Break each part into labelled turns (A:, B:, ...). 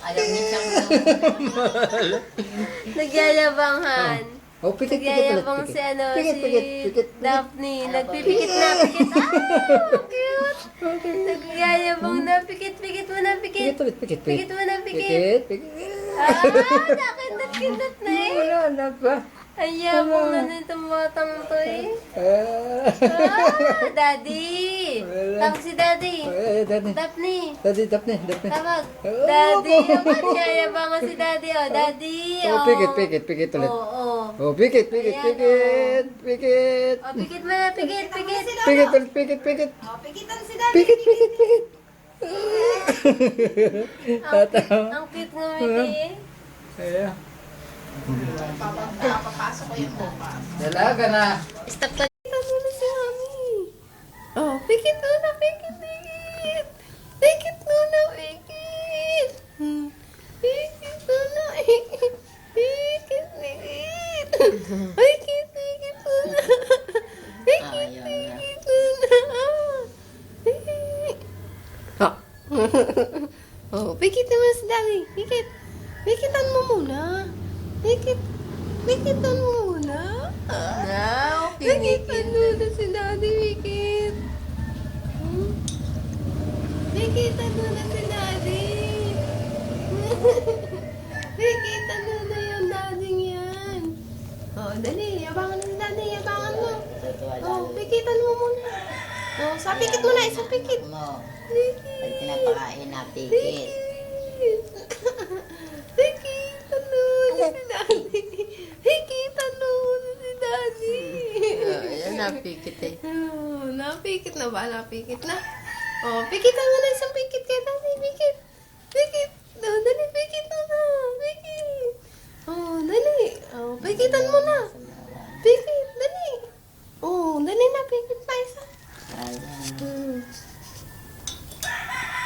A: Alam niya siyang
B: Nagyayabanghan.
C: Oh, pikit, pikit ulit.
B: Nagyayabang si
C: Pikit,
B: ano,
C: pikit,
B: si
C: pikit, pikit.
B: Daphne. Nagpipikit na, pikit. Ah, cute. Nagyayabang na, pikit, pikit mo na,
C: Pikit
B: pikit.
C: ulit, pikit,
B: Pikit mo na, pikit.
C: Pikit, pikit.
B: Ah, nakindot-kindot na eh.
C: Wala na ba?
B: Ang yabang na nitong batang to eh.
C: Ah.
B: Ah, Daddy.
C: Wala.
B: Tawag si Daddy.
C: Daddy.
B: Daphne.
C: Daddy, Daphne, Daphne.
B: Tawag.
C: Oh.
B: Daddy. Nagyayabang si Daddy. Oh, Daddy.
C: Oh, pikit, pikit, pikit ulit.
B: Oo.
C: Oh, pikit, pikit,
B: Ayan,
C: pikit, pikit.
B: Oh, pikit mo na, pikit, pikit.
C: Pikit ulit, pikit, pikit.
A: Oh, pikitan si Daddy.
C: Pikit, pikit, pikit.
B: Ang cute ng ngiti.
C: Ayan.
A: Papasok ko yung bukas.
C: Dalaga na.
B: Stop ka. Kita muna si Mami. Oh, pikit muna, pikit, pikit. Pikit muna, pikit. Pikit muna, pikit. Pikit, pikit. Pikit, pikit muna. Pikit, pikit muna. Pikit. Oh, pikit naman si Daddy. Pikit. Pikitan mo muna. Pikit. Pikitan mo muna. Pikitan muna si Daddy. Pikit. Pikitan muna si Daddy. Pikitan muna yung Daddy yan. Oh, dali. Yabangan mo si Daddy. Yabangan mo. Oh, pikitan mo muna. Oh, sa pikit muna. Isang pikit.
A: Mo.
B: Pikit.
A: Pag pinapakain na pikit.
B: Nakita na si Daddy. Nakita na si Daddy.
A: Ayan, napikit eh.
B: Oh, napikit na ba? Napikit na. Oh, pikitan mo na isang pikit kay Daddy. Pikit. Pikit. Oh, dali, pikit mo na. Pikit. Oh, dali. Oh, pikitan mo na. Pikit. Dali. Oh, dali na. Pikit pa isa.
A: Ayan.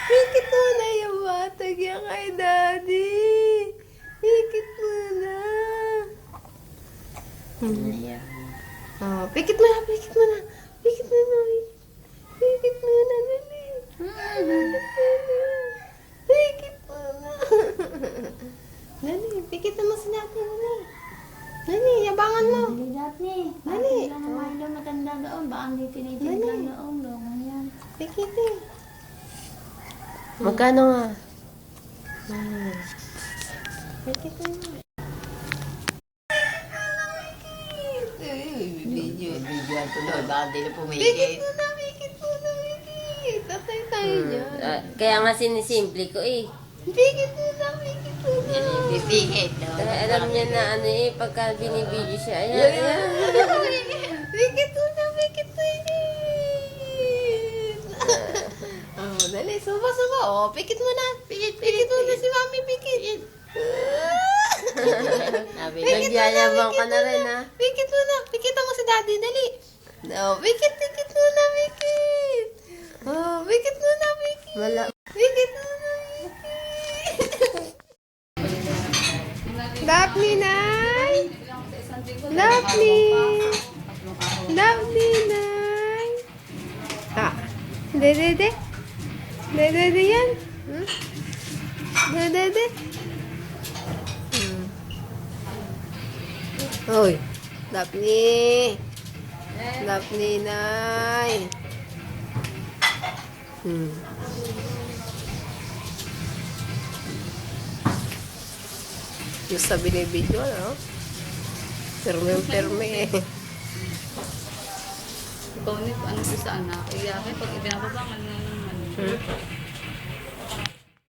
B: Pikit mo na yung batag yan kay Daddy. Pikit mo na.
A: Ayan.
B: Oh, pikit mo na, pikit mo na. Pikit mo na. Pikit mo na, dali. Pikit mo na. Dali, pikit mo si Daddy, dali. Dali, yabangan mo.
A: Dali, Daphne.
B: Dali.
A: Bakit lang naman daw matanda doon? Baka hindi tinitid lang doon. Ayan.
B: Pikit eh. Magkano nga? Pikit mo na.
A: Video ang tuloy. Baka hindi na
B: Pikit
A: pumikit.
B: mo na, pikit mo na, pikit. Tatay tayo dyan.
D: Kaya nga sinisimple ko eh.
B: Pikit mo na, pikit mo na.
A: Yan yung pipikit.
D: Alam niya na ano eh, pagka binibidyo siya. Ayan, ayan.
B: Pikit mo na, pikit, pikit. Oh, dali, suba, suba. Oh, pikit mo na. Pikit mo na si Mami, pikit.
D: Nagyayabang ka na rin ha.
B: Pikit mo na. Pikitan mo si Daddy, dali. No, pikit mo na, pikit. Oh, pikit mo na, pikit.
D: Wala.
B: Pikit mo na, pikit. Daphne, Nay. Daphne. Daphne, Nay. Ah, de. De yan. De. Hoy, Daphne. Daphne, Nay. Yung sa binibidyo, no? Perme.
E: Ikaw nito, ano sa anak? Iyakin, pag ibinababangan na naman.